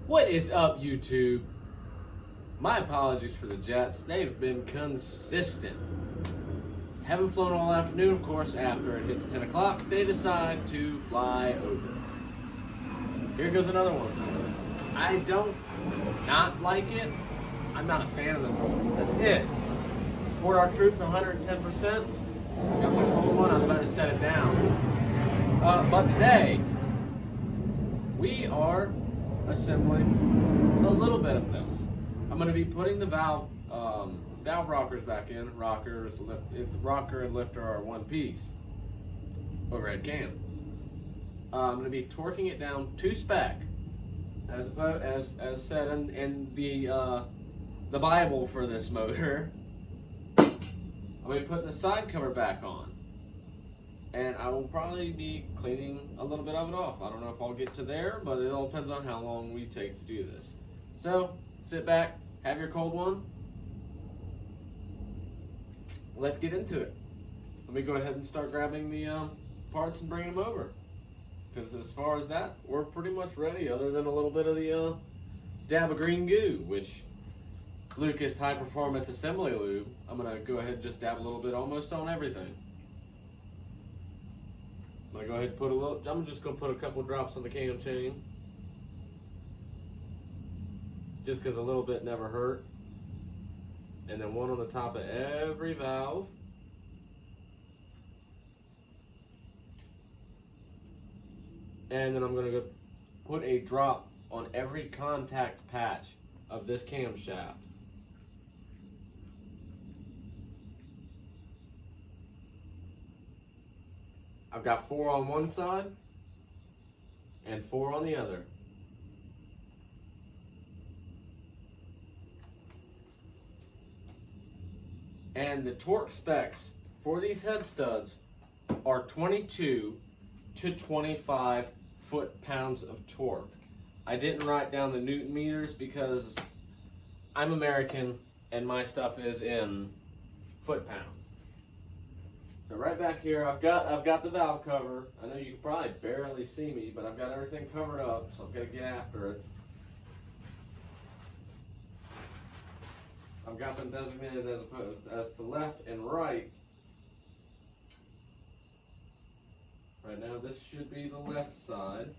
What is up, YouTube? My apologies for the jets. They've been consistent. Haven't flown all afternoon, of course. After it hits 10 o'clock, they decide to fly over. Here goes another one. I don't not like it. I'm not a fan of the noise. That's it. Support our troops 110%. Got my cold one. I was about to set it down. But today, we are assembling a little bit of this. I'm going to be putting the valve rockers back in. Rocker and lifter are one piece. Overhead cam. I'm going to be torquing it down to spec, as said in the Bible for this motor. I'm going to be putting the side cover back on, and I will probably be cleaning a little bit of it off. I don't know if I'll get to there, but it all depends on how long we take to do this. So sit back, have your cold one. Let's get into it. Let me go ahead and start grabbing the parts and bringing them over. Because as far as that, we're pretty much ready, other than a little bit of the dab of green goo, which Lucas High Performance Assembly Lube. I'm going to go ahead and just dab a little bit almost on everything. I'm going to go ahead and put I'm just going to put a couple drops on the cam chain. Just because a little bit never hurt. And then one on the top of every valve. And then I'm going to go put a drop on every contact patch of this camshaft. I've got 4 on one side and 4 on the other. And the torque specs for these head studs are 22 to 25 foot-pounds of torque. I didn't write down the Newton meters because I'm American and my stuff is in foot-pounds. So right back here, I've got the valve cover. I know you can probably barely see me, but I've got everything covered up, so I'm gonna get after it. I've got them designated as to left and right. Right now, this should be the left side.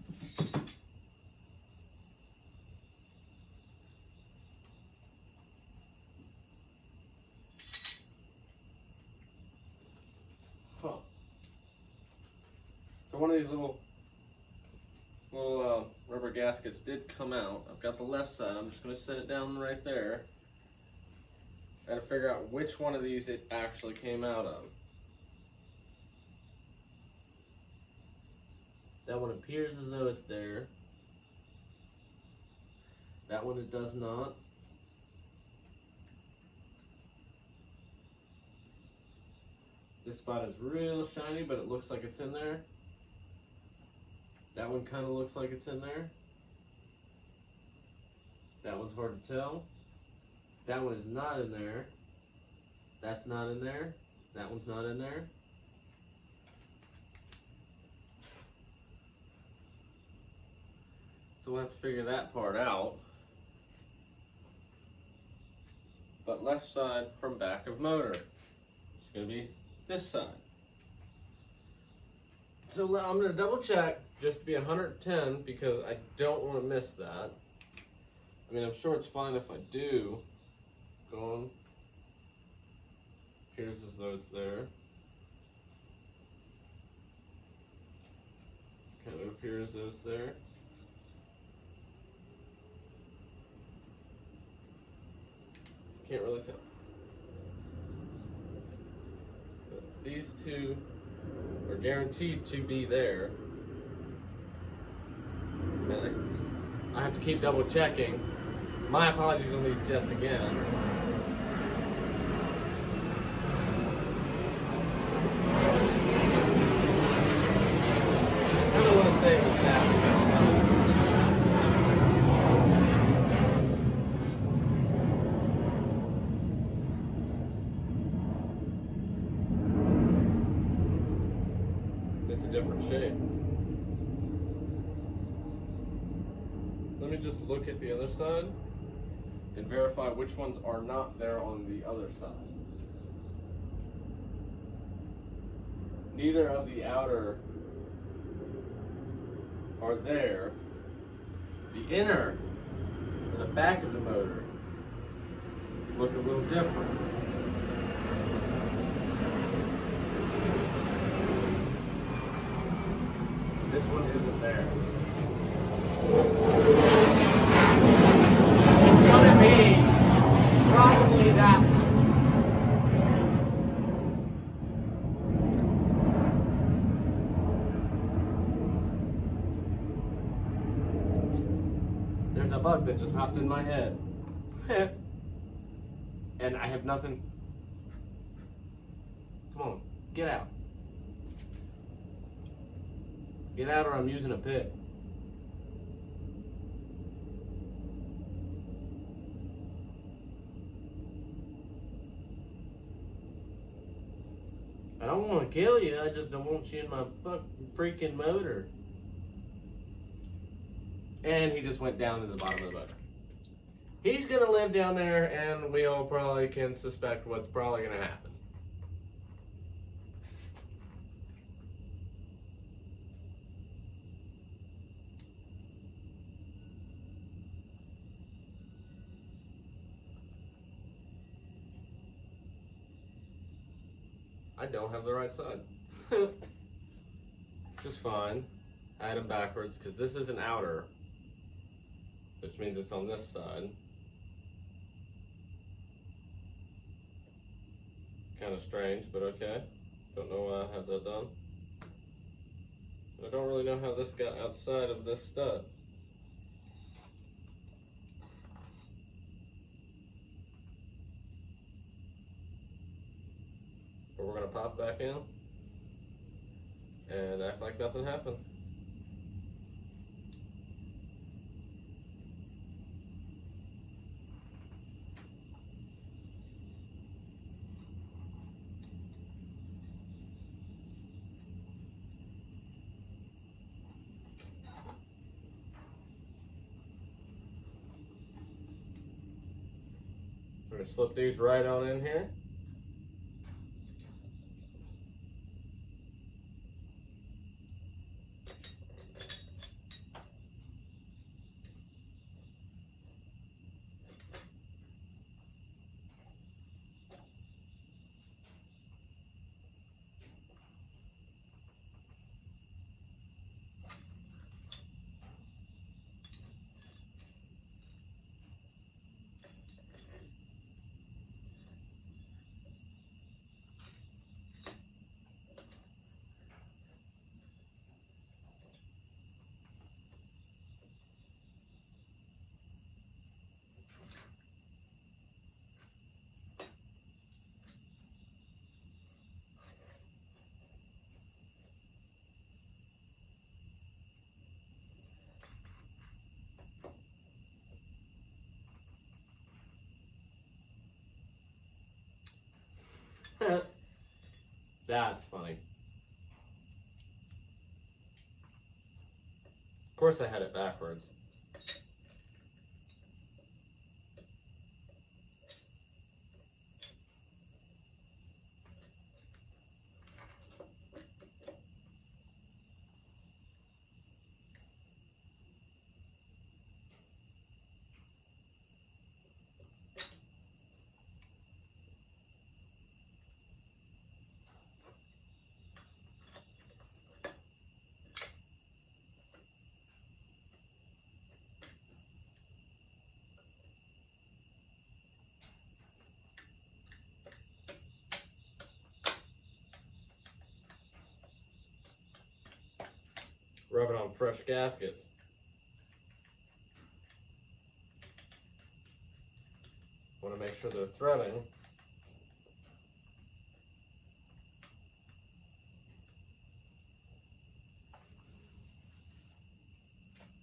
Huh. So one of these little rubber gaskets did come out. I've got the left side. I'm just going to set it down right there. Got to figure out which one of these it actually came out of. That one appears as though it's there. That one it does not. This spot is real shiny, but it looks like it's in there. That one kind of looks like it's in there. That one's hard to tell. That one is not in there. That's not in there. That one's not in there. So we'll have to figure that part out. But left side from back of motor. It's going to be this side. So I'm going to double check just to be 110 because I don't want to miss that. I mean, I'm sure it's fine if I do. Go on. Appears as though it's there. Kind of appears as though it's there. Can't really tell. But these two are guaranteed to be there. And I have to keep double checking. My apologies on these jets again. I don't want to say it was happening. It's a different shape. Let me just look at the other side and verify which ones are not there on the other side. Neither of the outer are there. The inner, or the back of the motor, look a little different. This one isn't there. It's gonna be probably that one. There's a bug that just hopped in my head. And I have nothing. Come on, get out. Get out or I'm using a pick. I don't want to kill you, I just don't want you in my freaking motor. And he just went down to the bottom of the boat. He's gonna live down there and we all probably can suspect what's probably gonna happen. I don't have the right side. Which is fine. I had them backwards because this is an outer, which means it's on this side. Kind of strange, but okay. Don't know why I had that done. I don't really know how this got outside of this stud. But we're gonna pop back in and act like nothing happened. We're gonna slip these right on in here. That's funny. Of course I had it backwards. Rub it on fresh gaskets. Want to make sure they're threading.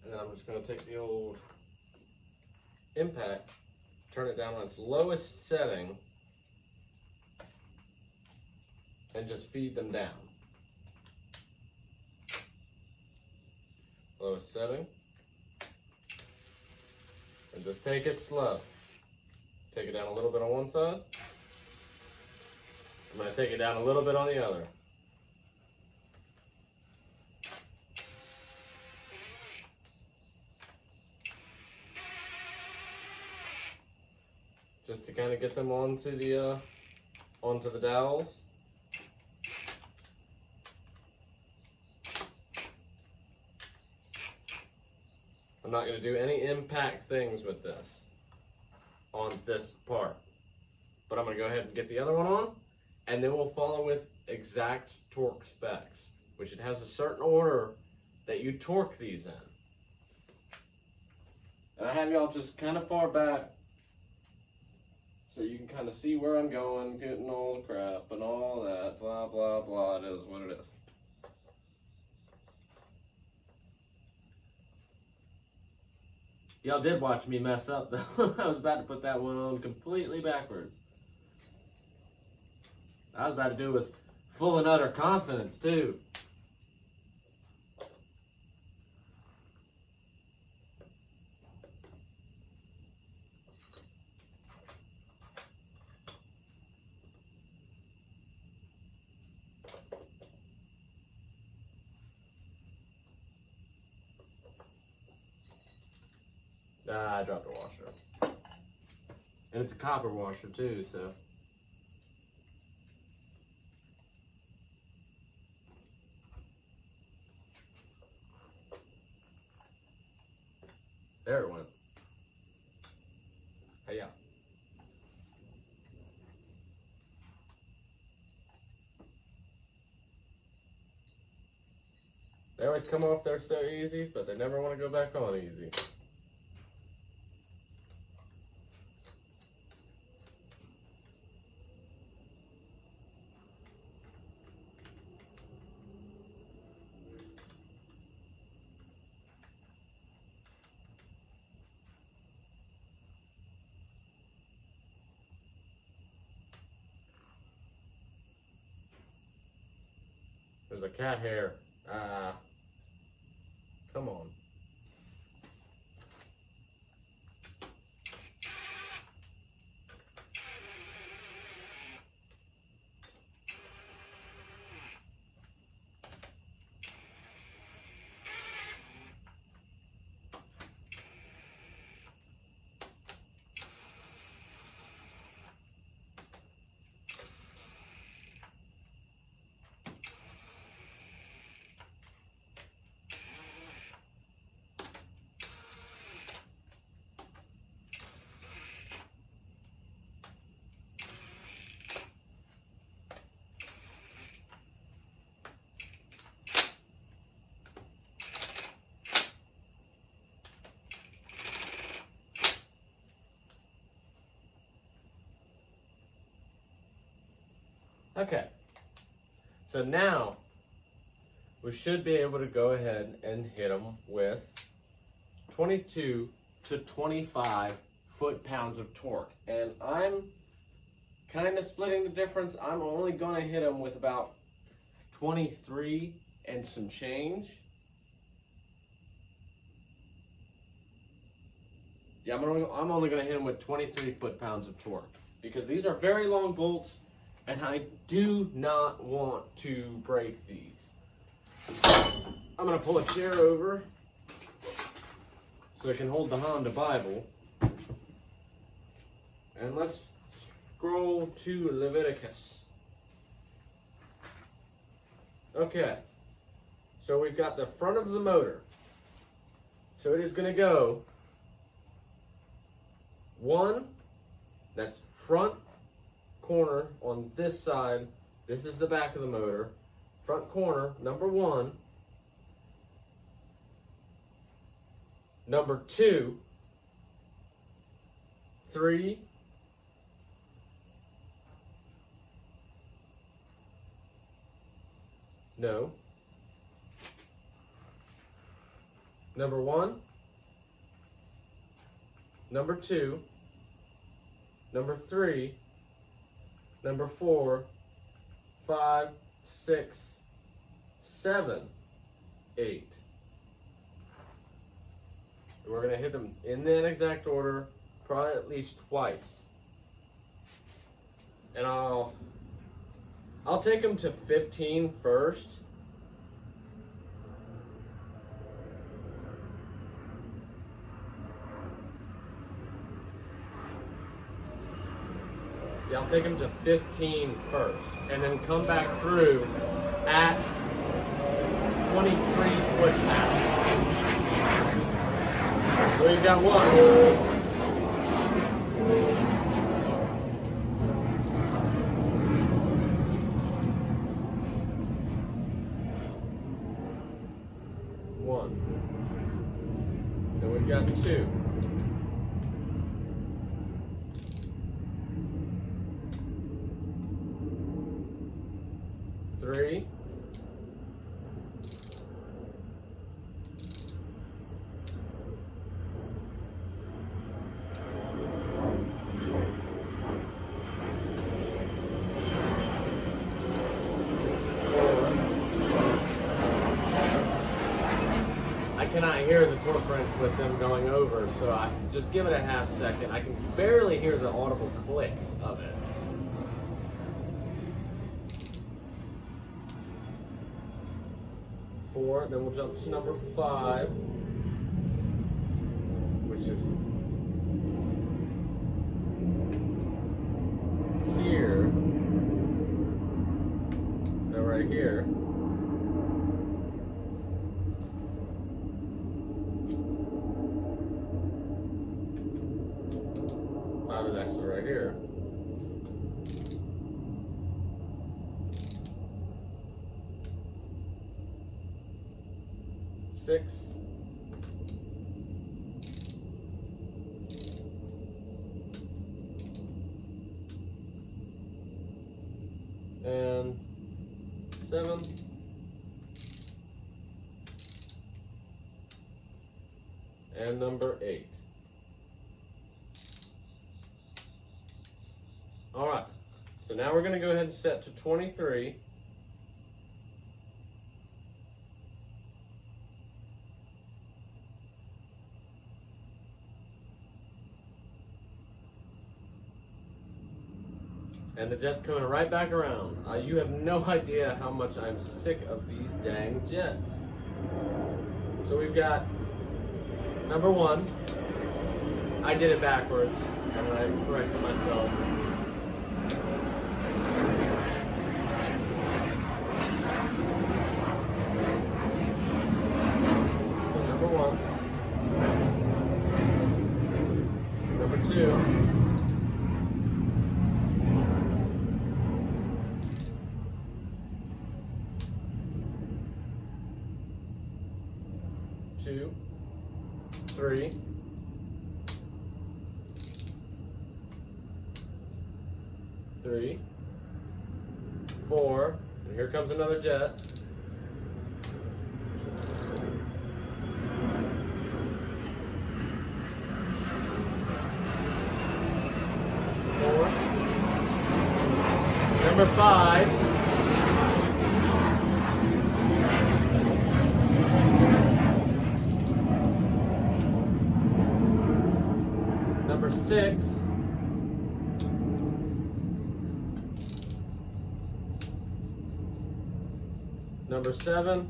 And then I'm just going to take the old impact, turn it down on its lowest setting, and just feed them down. Lowest setting. And just take it slow. Take it down a little bit on one side. I'm going to take it down a little bit on the other. Just to kind of get them onto the dowels. I'm not going to do any impact things with this on this part, but I'm going to go ahead and get the other one on, and then we'll follow with exact torque specs, which it has a certain order that you torque these in. And I have y'all just kind of far back so you can kind of see where I'm going, getting all the crap and all that, blah, blah, blah. It is what it is. Y'all did watch me mess up though. I was about to put that one on completely backwards. I was about to do it with full and utter confidence too. I dropped a washer. And it's a copper washer too, so. There it went. Hey, yeah. They always come off there so easy, but they never want to go back on easy. There's a cat hair. Come on. Okay, so now we should be able to go ahead and hit them with 22 to 25 foot-pounds of torque. And I'm kind of splitting the difference. I'm only going to hit them with about 23 and some change. Yeah, I'm only going to hit them with 23 foot-pounds of torque because these are very long bolts. And I do not want to break these. I'm going to pull a chair over so it can hold the Honda Bible. And let's scroll to Leviticus. Okay. So we've got the front of the motor. So it is going to go 1, that's front corner on this side. This is the back of the motor. Front corner, number 1. Number 2, 3, no. Number 1, number 2, number 3, number 4, 5, 6, 7, 8. We're gonna hit them in that exact order, probably at least twice. And I'll take them to 15 first. Yeah, I'll take them to 15 first, and then come back through at 23 foot-pounds. So you've got one. Then we've got 2. 3. 4. I cannot hear the torque wrench with them going over, so I just give it a half second. I can barely hear the audible click of it. 4, then we'll jump to number 5, which is here. No, right here. Five is actually right here. 6. And 7. And number 8. All right, so now we're going to go ahead and set to 23. And the jet's coming right back around. You have no idea how much I'm sick of these dang jets. So we've got number 1. I did it backwards, and I corrected myself. So number 1. Number 2. Two, 3, 3, 4, and here comes another jet. 4, number 5. Number 6. Number 7.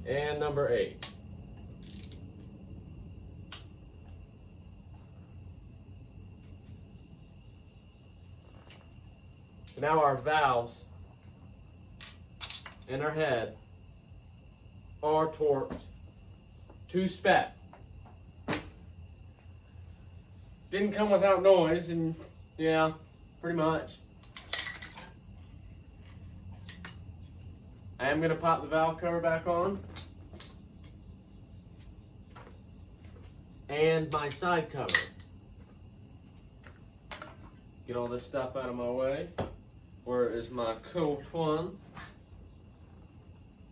And number 8. Now our valves and our head are torqued to spec. Didn't come without noise, and yeah, pretty much. I am going to pop the valve cover back on. And my side cover. Get all this stuff out of my way. Where is my cold one?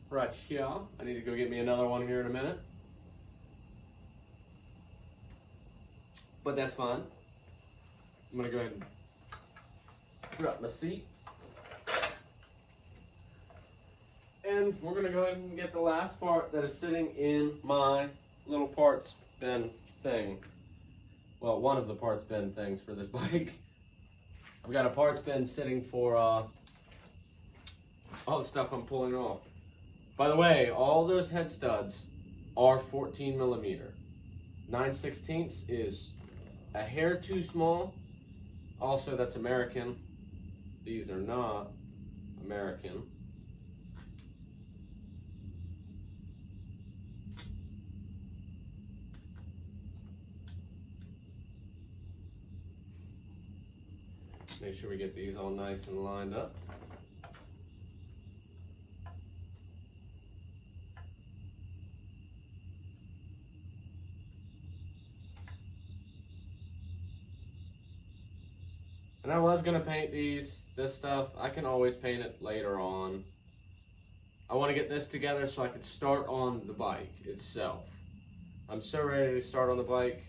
Right here. I need to go get me another one here in a minute. But that's fine. I'm going to go ahead and put up my seat. And we're gonna go ahead and get the last part that is sitting in my little parts bin thing. Well, one of the parts bin things for this bike. I've got a parts bin sitting for all the stuff I'm pulling off. By the way, all those head studs are 14 millimeter. 9/16 is a hair too small. Also, that's American. These are not American. Make sure we get these all nice and lined up. And I was gonna paint this stuff. I can always paint it later on. I want to get this together so I can start on the bike itself. I'm so ready to start on the bike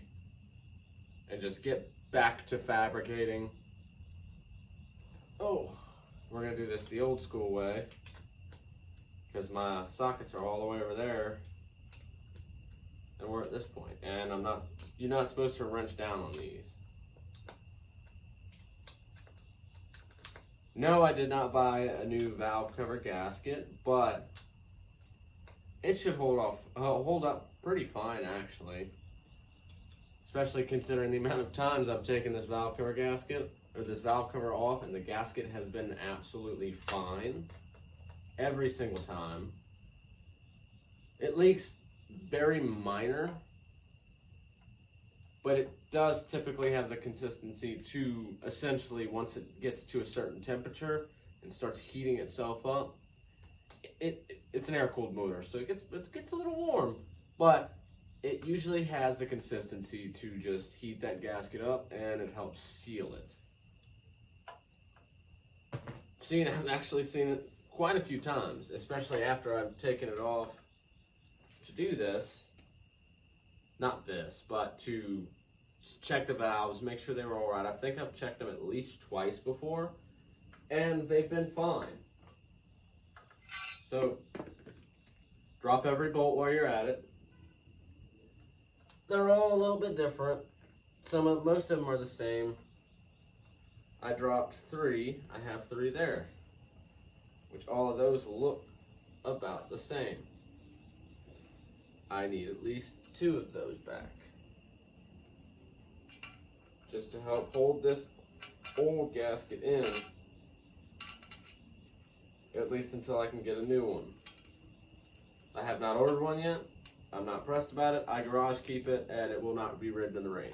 and just get back to fabricating. Oh, we're gonna do this the old school way because my sockets are all the way over there and we're at this point. And you're not supposed to wrench down on these. No, I did not buy a new valve cover gasket, but it should hold up pretty fine actually. Especially considering the amount of times I've taken this valve cover gasket, or this valve cover off, and the gasket has been absolutely fine every single time. It leaks very minor, but it does typically have the consistency to essentially, once it gets to a certain temperature and starts heating itself up, it's an air-cooled motor, so it gets a little warm, but it usually has the consistency to just heat that gasket up and it helps seal it. I've actually seen it quite a few times, especially after I've taken it off to do this. Not this, but to check the valves, make sure they were all right. I think I've checked them at least twice before, and they've been fine. So, drop every bolt while you're at it. They're all a little bit different. Most of them are the same. I dropped 3. I have 3 there, which all of those look about the same. I need at least 2 of those back, just to help hold this old gasket in, at least until I can get a new one. I have not ordered one yet. I'm not pressed about it. I garage keep it, and it will not be ridden in the rain.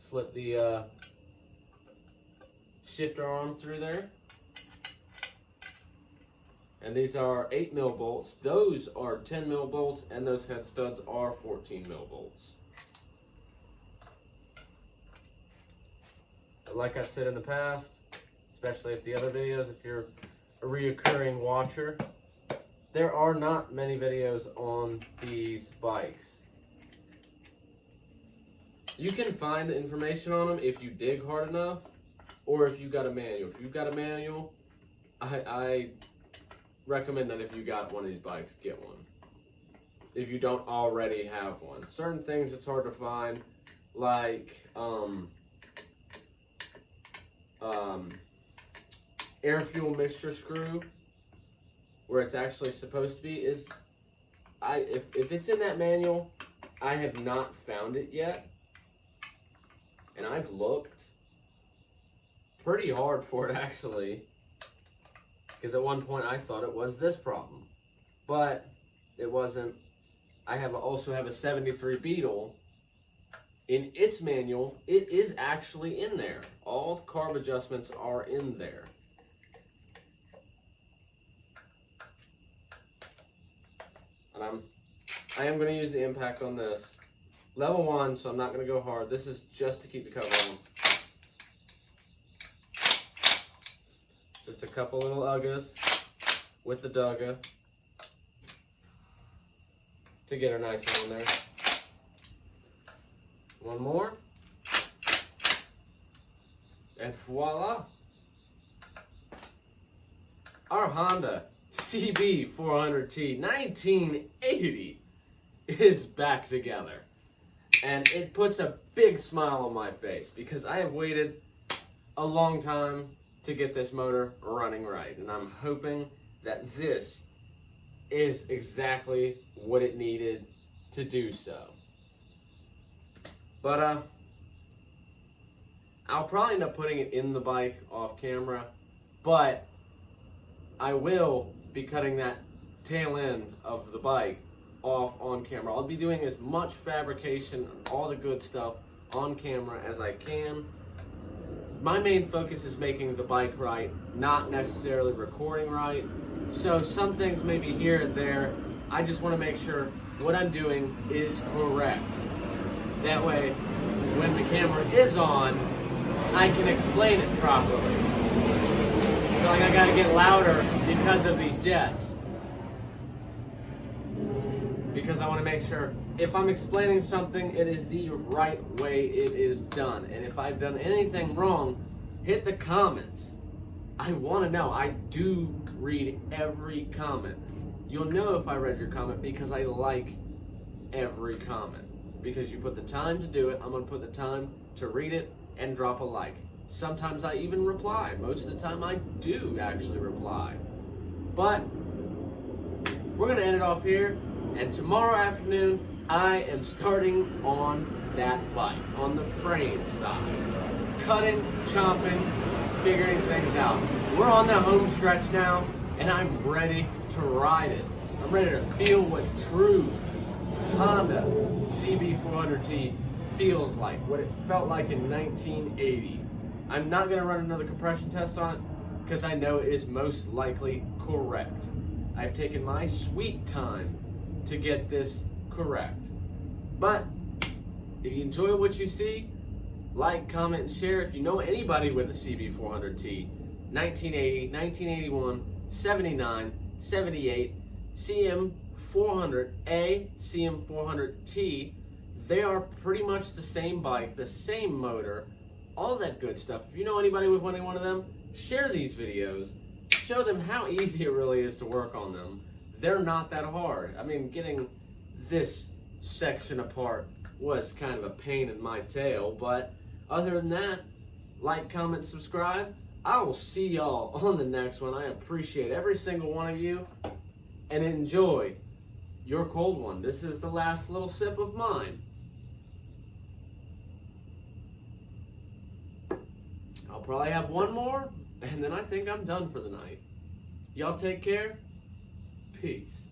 Slip the shifter arm through there. And these are 8 mil bolts. Those are 10 mil bolts, and those head studs are 14 mil bolts. But like I said in the past, especially if the other videos, if you're a reoccurring watcher, there are not many videos on these bikes. You can find the information on them if you dig hard enough, or if you got a manual. If you've got a manual, I recommend that if you got one of these bikes, get one. If you don't already have one. Certain things it's hard to find, like air fuel mixture screw, where it's actually supposed to be, if it's in that manual, I have not found it yet. And I've looked pretty hard for it actually, because at one point I thought it was this problem, but it wasn't. I also have a 73 Beetle. In its manual, it is actually in there. All carb adjustments are in there. And I am going to use the impact on this. Level 1, so I'm not going to go hard. This is just to keep the cover on. Just a couple little uggas with the dugga to get her nice on there. One more. And voila. our Honda CB400T 1980 is back together. And it puts a big smile on my face because I have waited a long time to get this motor running right. And I'm hoping that this is exactly what it needed to do so. But I'll probably end up putting it in the bike off camera, but I will be cutting that tail end of the bike off on camera. I'll be doing as much fabrication and all the good stuff on camera as I can. My main focus is making the bike right, not necessarily recording right. So some things may be here and there. I just want to make sure what I'm doing is correct. That way, when the camera is on, I can explain it properly. I feel like I gotta get louder because of these jets. Because I want to make sure if I'm explaining something, it is the right way it is done. And if I've done anything wrong, hit the comments. I want to know. I do read every comment. You'll know if I read your comment because I like every comment. Because you put the time to do it, I'm going to put the time to read it and drop a like. Sometimes I even reply. Most of the time I do actually reply. But we're going to end it off here. And tomorrow afternoon, I am starting on that bike, on the frame side. Cutting, chopping, figuring things out. We're on the home stretch now, and I'm ready to ride it. I'm ready to feel what true Honda CB400T feels like, what it felt like in 1980. I'm not going to run another compression test on it, because I know it is most likely correct. I've taken my sweet time to get this correct. But if you enjoy what you see, like, comment, and share. If you know anybody with a CB400T, 1980, 1981, 79, 78, CM400A, CM400T, they are pretty much the same bike, the same motor, all that good stuff. If you know anybody with any one of them, share these videos. Show them how easy it really is to work on them. They're not that hard. I mean, getting this section apart was kind of a pain in my tail, but other than that, like, comment, subscribe. I will see y'all on the next one. I appreciate every single one of you, and enjoy your cold one. This is the last little sip of mine. I'll probably have one more, and then I think I'm done for the night. Y'all take care. Peace.